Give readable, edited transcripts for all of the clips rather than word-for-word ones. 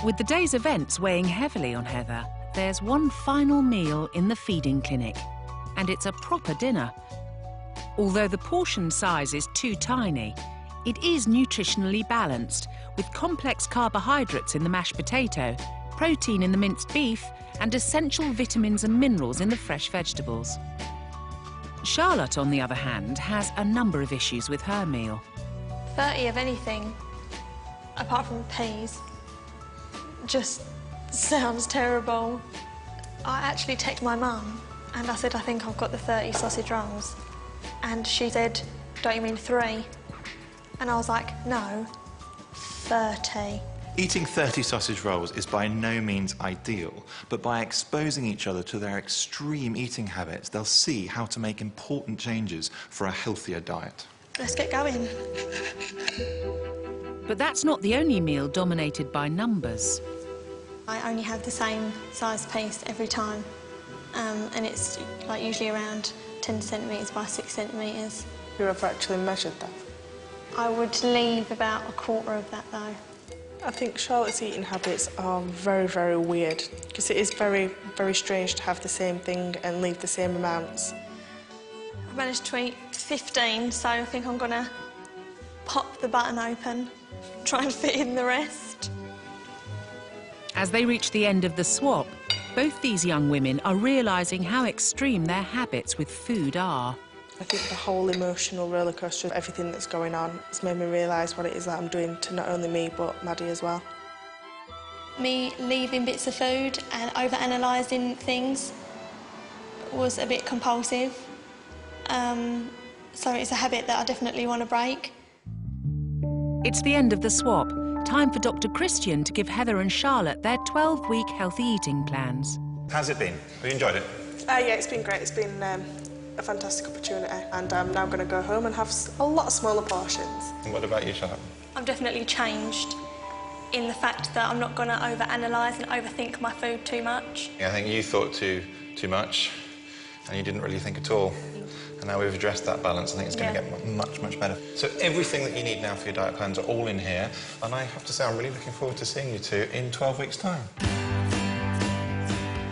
With the day's events weighing heavily on Heather, there's one final meal in the feeding clinic, and it's a proper dinner. Although the portion size is too tiny, it is nutritionally balanced, with complex carbohydrates in the mashed potato, protein in the minced beef, and essential vitamins and minerals in the fresh vegetables. Charlotte, on the other hand, has a number of issues with her meal. 30 of anything, apart from peas, just sounds terrible. I actually texted my mum and I said, I think I've got the 30 sausage rolls. And she said, don't you mean 3? And I was like, no, 30. Eating 30 sausage rolls is by no means ideal, but by exposing each other to their extreme eating habits, they'll see how to make important changes for a healthier diet. Let's get going. But that's not the only meal dominated by numbers. I only have the same size piece every time, and it's like usually around 10 centimetres by 6 centimetres. You ever actually measured that? I would leave about a quarter of that though. I think Charlotte's eating habits are very, very weird, because it is very, very strange to have the same thing and leave the same amounts. I managed to eat 15, so I think I'm gonna pop the button open, try and fit in the rest. As they reach the end of the swap, both these young women are realising how extreme their habits with food are. I think the whole emotional rollercoaster of everything that's going on has made me realise what it is that I'm doing to not only me but Maddie as well. Me leaving bits of food and over-analysing things was a bit compulsive. So it's a habit that I definitely want to break. It's the end of the swap. Time for Dr. Christian to give Heather and Charlotte their 12-week healthy eating plans. How's it been? Have you enjoyed it? Yeah, it's been great. It's been a fantastic opportunity, and I'm now going to go home and have a lot smaller portions. And what about you, Charlotte? I've definitely changed in the fact that I'm not going to over-analyse and overthink my food too much. Yeah, I think you thought too much, and you didn't really think at all. And now we've addressed that balance, I think it's going to get much, much better. So everything that you need now for your diet plans are all in here, and I have to say I'm really looking forward to seeing you two in 12 weeks' time.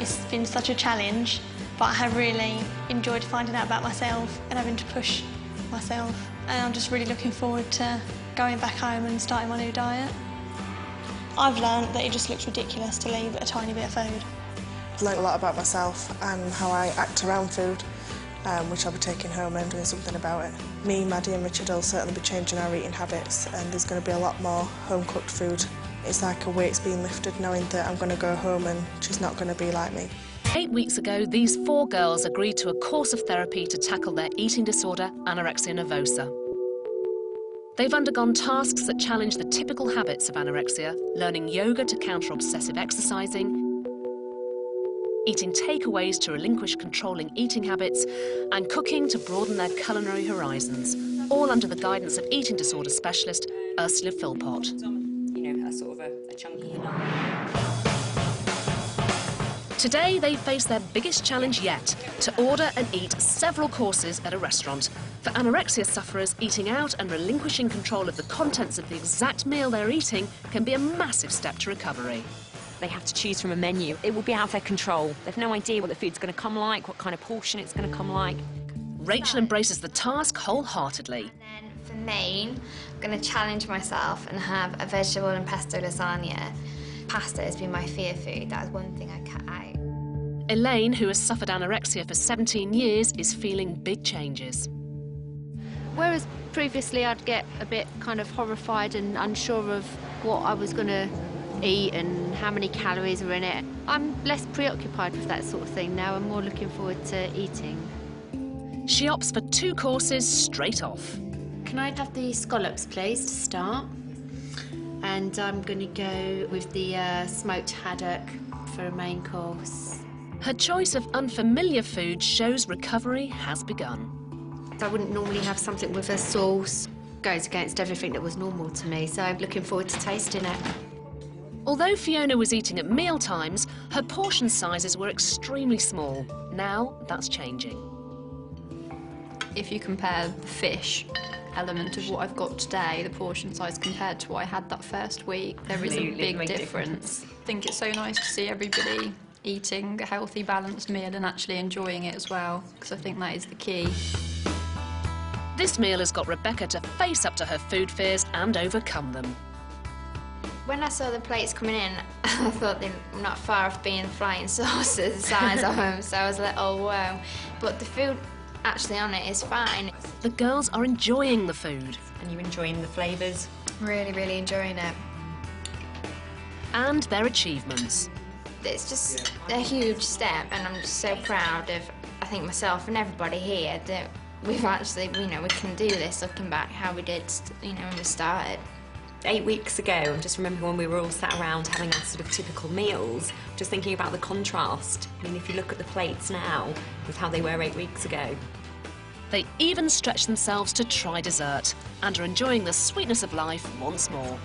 It's been such a challenge, but I have really enjoyed finding out about myself and having to push myself. And I'm just really looking forward to going back home and starting my new diet. I've learned that it just looks ridiculous to leave a tiny bit of food. I've learnt a lot about myself and how I act around food, which I'll be taking home and doing something about it. Me, Maddie and Richard will certainly be changing our eating habits, and there's going to be a lot more home-cooked food. It's like a weight's being lifted knowing that I'm going to go home and she's not going to be like me. 8 weeks ago, these 4 girls agreed to a course of therapy to tackle their eating disorder, anorexia nervosa. They've undergone tasks that challenge the typical habits of anorexia, learning yoga to counter obsessive exercising, eating takeaways to relinquish controlling eating habits, and cooking to broaden their culinary horizons, all under the guidance of eating disorder specialist Ursula Philpott. You know, a sort of a chunky Today, they face their biggest challenge yet, to order and eat several courses at a restaurant. For anorexia sufferers, eating out and relinquishing control of the contents of the exact meal they're eating can be a massive step to recovery. They have to choose from a menu. It will be out of their control. They've no idea what the food's going to come like, what kind of portion it's going to come like. Rachel embraces the task wholeheartedly. And then for main, I'm going to challenge myself and have a vegetable and pesto lasagna. Pasta has been my fear food. That was one thing I cut out. Elaine, who has suffered anorexia for 17 years, is feeling big changes. Whereas previously I'd get a bit kind of horrified and unsure of what I was going to eat and how many calories were in it, I'm less preoccupied with that sort of thing now. I'm more looking forward to eating. She opts for 2 courses straight off. Can I have the scallops, please, to start? And I'm going to go with the smoked haddock for a main course. Her choice of unfamiliar food shows recovery has begun. I wouldn't normally have something with a sauce. Goes against everything that was normal to me, so I'm looking forward to tasting it. Although Fiona was eating at meal times, her portion sizes were extremely small. Now that's changing. If you compare the fish element of what I've got today, the portion size compared to what I had that first week, there is a big difference. I think it's so nice to see everybody eating a healthy, balanced meal and actually enjoying it as well, because I think that is the key. This meal has got Rebecca to face up to her food fears and overcome them. When I saw the plates coming in, I thought they were not far off being flying saucers the size of them, so I was like, oh wow. But the food actually on it is fine. The girls are enjoying the food. And you're enjoying the flavours? Really, really enjoying it. And their achievements. It's just a huge step, and I'm just so proud of, I think, myself and everybody here that we've actually, we can do this, looking back how we did, when we started. 8 weeks ago, I just remember when we were all sat around having our sort of typical meals, just thinking about the contrast. I mean, if you look at the plates now with how they were 8 weeks ago. They even stretch themselves to try dessert and are enjoying the sweetness of life once more.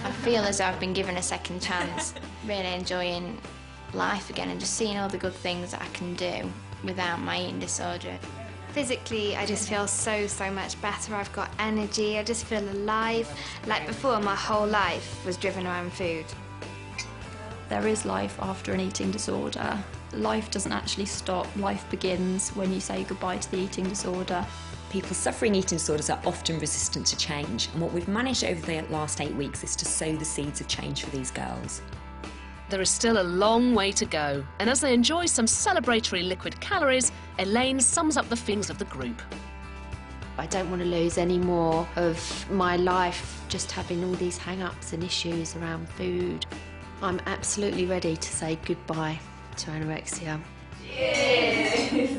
I feel as though I've been given a second chance, really enjoying life again and just seeing all the good things that I can do without my eating disorder. Physically, I just feel so much better. I've got energy, I just feel alive. Like before, my whole life was driven around food. There is life after an eating disorder. Life doesn't actually stop, life begins when you say goodbye to the eating disorder. People suffering eating disorders are often resistant to change, and what we've managed over the last 8 weeks is to sow the seeds of change for these girls. There is still a long way to go, and as they enjoy some celebratory liquid calories, Elaine sums up the feelings of the group. I don't want to lose any more of my life just having all these hang-ups and issues around food. I'm absolutely ready to say goodbye to anorexia. Yes.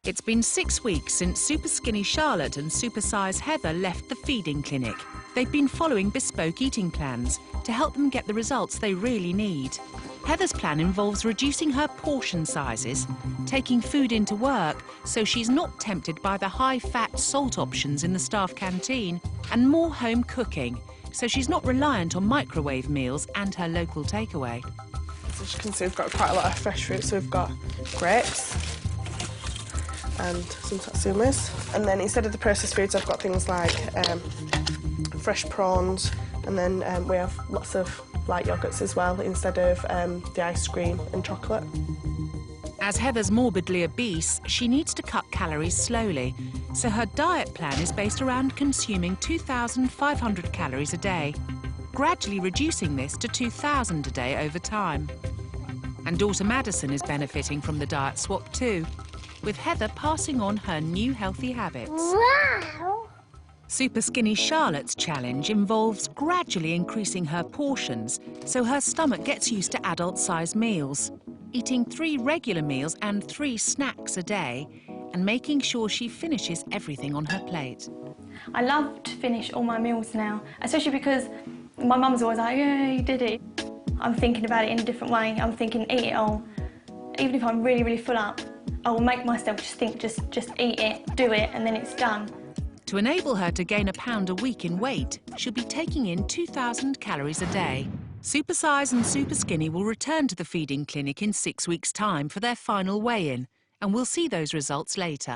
It's been 6 weeks since Superskinny Charlotte and Supersize Heather left the feeding clinic. They've been following bespoke eating plans to help them get the results they really need. Heather's plan involves reducing her portion sizes, taking food into work so she's not tempted by the high-fat salt options in the staff canteen, and more home cooking so she's not reliant on microwave meals and her local takeaway. So as you can see, we've got quite a lot of fresh fruit. So we've got grapes and some satsumas. And then instead of the processed foods, I've got things like fresh prawns, and then we have lots of light yogurts as well instead of the ice cream and chocolate. As Heather's morbidly obese, she needs to cut calories slowly, so her diet plan is based around consuming 2,500 calories a day, gradually reducing this to 2,000 a day over time. And daughter Madison is benefiting from the diet swap too, with Heather passing on her new healthy habits. Wow! Superskinny Charlotte's challenge involves gradually increasing her portions so her stomach gets used to adult-sized meals, eating 3 regular meals and 3 snacks a day, and making sure she finishes everything on her plate. I love to finish all my meals now, especially because my mum's always like, yeah, you did it. I'm thinking about it in a different way. I'm thinking, eat it all. Even if I'm really, really full up, I will make myself just think, just eat it, do it, and then it's done. To enable her to gain £1 pound a week in weight, she'll be taking in 2,000 calories a day. Supersize and Superskinny will return to the feeding clinic in 6 weeks' time for their final weigh-in, and we'll see those results later.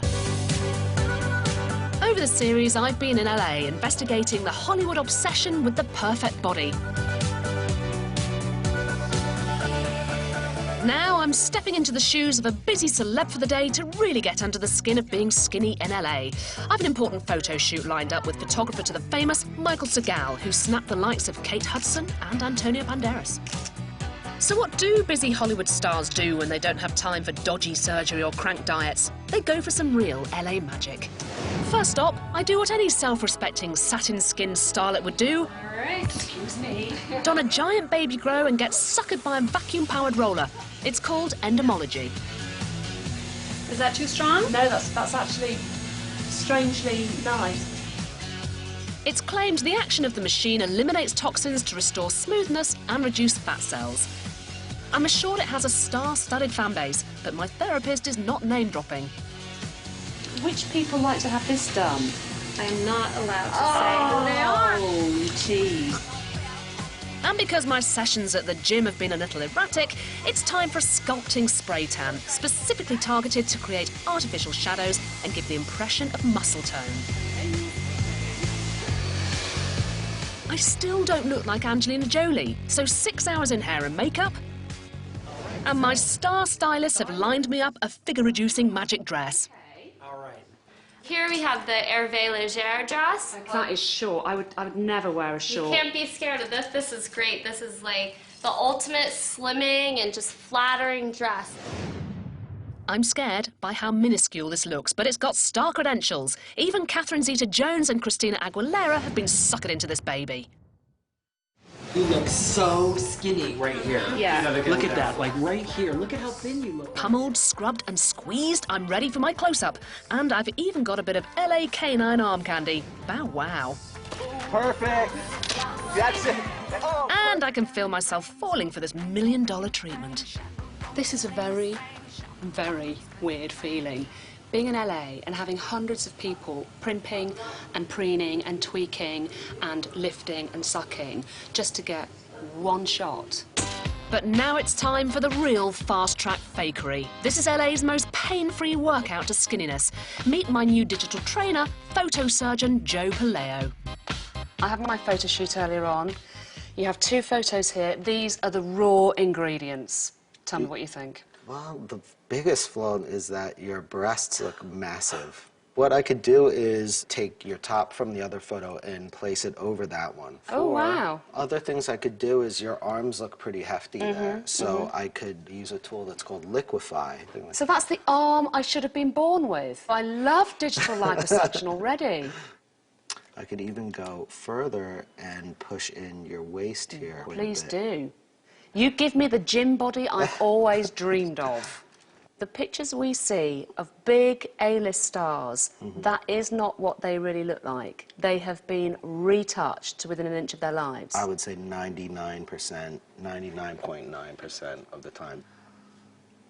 Over the series, I've been in LA investigating the Hollywood obsession with the perfect body. Now I'm stepping into the shoes of a busy celeb for the day to really get under the skin of being skinny in LA. I've an important photo shoot lined up with photographer to the famous Michael Segal, who snapped the likes of Kate Hudson and Antonio Banderas. So what do busy Hollywood stars do when they don't have time for dodgy surgery or crank diets? They go for some real LA magic. First stop, I do what any self-respecting satin-skinned starlet would do. All right, excuse me. Don a giant baby grow and get suckered by a vacuum-powered roller. It's called endomology. Is that too strong? No, that's actually strangely nice. It's claimed the action of the machine eliminates toxins to restore smoothness and reduce fat cells. I'm assured it has a star-studded fan base, but my therapist is not name-dropping. Which people like to have this done? I am not allowed to say. They are. Oh, geez. And because my sessions at the gym have been a little erratic, it's time for a sculpting spray tan, specifically targeted to create artificial shadows and give the impression of muscle tone. I still don't look like Angelina Jolie, so 6 hours in hair and makeup, and my star stylists have lined me up a figure-reducing magic dress. Here we have the Hervé Leger dress. That is short. I would never wear a short. You can't be scared of this. This is great. This is like the ultimate slimming and just flattering dress. I'm scared by how minuscule this looks, but it's got star credentials. Even Catherine Zeta-Jones and Christina Aguilera have been suckered into this baby. You look so skinny right here. Yeah. Look at that, like right here. Look at how thin you look. Pummeled, scrubbed and squeezed, I'm ready for my close-up. And I've even got a bit of LA canine arm candy. Bow wow. Perfect. That's it. Oh. And I can feel myself falling for this $1 million treatment. This is a very, very weird feeling. Being in LA and having hundreds of people primping and preening and tweaking and lifting and sucking just to get one shot. But now it's time for the real fast-track fakery. This is LA's most pain-free workout to skinniness. Meet my new digital trainer, photosurgeon Joe Paleo. I had my photo shoot earlier on. You have 2 photos here. These are the raw ingredients. Tell me what you think. Well, the biggest flaw is that your breasts look massive. What I could do is take your top from the other photo and place it over that one. Oh, wow. Other things I could do is your arms look pretty hefty there, so I could use a tool that's called liquefy. So that's the arm I should have been born with. I love digital liposuction already. I could even go further and push in your waist here. Please do. You give me the gym body I've always dreamed of. The pictures we see of big A-list stars, that is not what they really look like. They have been retouched to within an inch of their lives. I would say 99%, 99.9% of the time.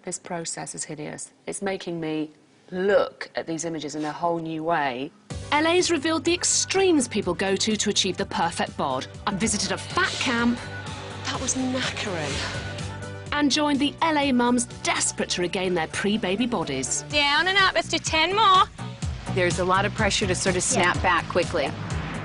This process is hideous. It's making me look at these images in a whole new way. LA's revealed the extremes people go to achieve the perfect bod. I visited a fat camp. That was knackering. And joined the LA mums desperate to regain their pre-baby bodies. Down and up. Let's do 10 more. There's a lot of pressure to sort of snap back quickly.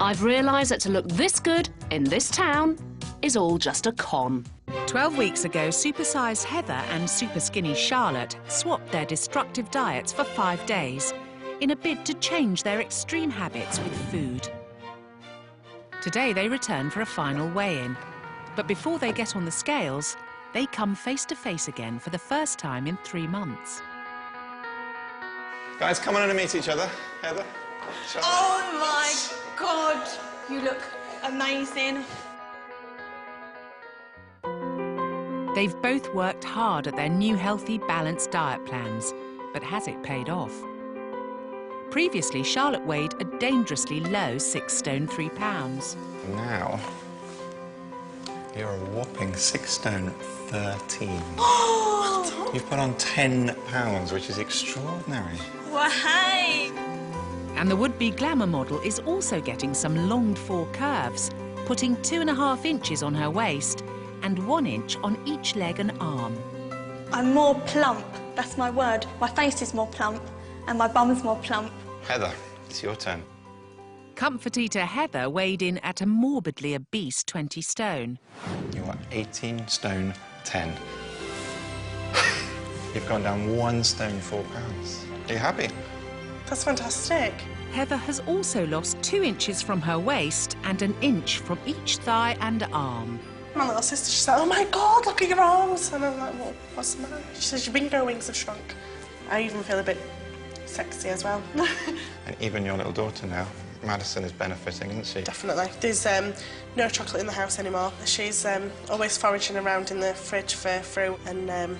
I've realised that to look this good in this town is all just a con. 12 weeks ago, Supersize Heather and Superskinny Charlotte swapped their destructive diets for 5 days in a bid to change their extreme habits with food. Today they return for a final weigh-in. But before they get on the scales, they come face to face again for the first time in 3 months. Guys, come on in and meet each other. Heather, Charlotte. Oh my God, you look amazing. They've both worked hard at their new healthy, balanced diet plans, but has it paid off? Previously, Charlotte weighed a dangerously low 6 stone 3 pounds. Now, you're a whopping 6 stone 13. Oh! You've put on 10 pounds, which is extraordinary. Well, hey! And the would-be glamour model is also getting some longed-for curves, putting 2.5 inches on her waist and 1 inch on each leg and arm. I'm more plump, that's my word. My face is more plump and my bum's more plump. Heather, it's your turn. Comfort eater Heather weighed in at a morbidly obese 20 stone. You are 18 stone 10. You've gone down 1 stone 4 pounds. Are you happy? That's fantastic. Heather has also lost 2 inches from her waist and 1 inch from each thigh and arm. My little sister, she's like, oh my God, look at your arms. And I'm like, well, what's the matter? She says, your bingo wings have shrunk. I even feel a bit sexy as well. And even your little daughter now, Madison, is benefiting, isn't she? Definitely. There's no chocolate in the house anymore. She's always foraging around in the fridge for fruit and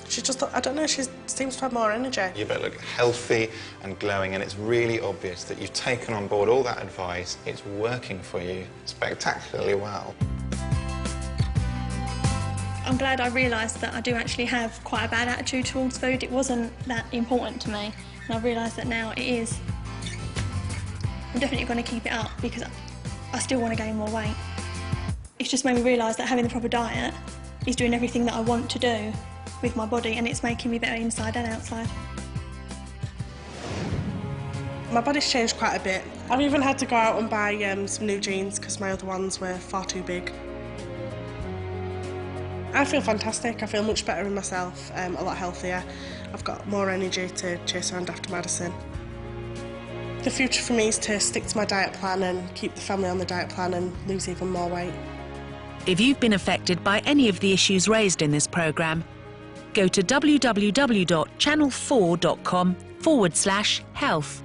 she just, I don't know, she seems to have more energy. You better look healthy and glowing, and it's really obvious that you've taken on board all that advice. It's working for you spectacularly well. I'm glad I realised that I do actually have quite a bad attitude towards food. It wasn't that important to me, and I've realised that now it is. I'm definitely going to keep it up because I still want to gain more weight. It's just made me realise that having the proper diet is doing everything that I want to do with my body, and it's making me better inside and outside. My body's changed quite a bit. I've even had to go out and buy some new jeans because my other ones were far too big. I feel fantastic. I feel much better in myself, a lot healthier. I've got more energy to chase around after Madison. The future for me is to stick to my diet plan and keep the family on the diet plan and lose even more weight. If you've been affected by any of the issues raised in this programme, go to www.channel4.com/health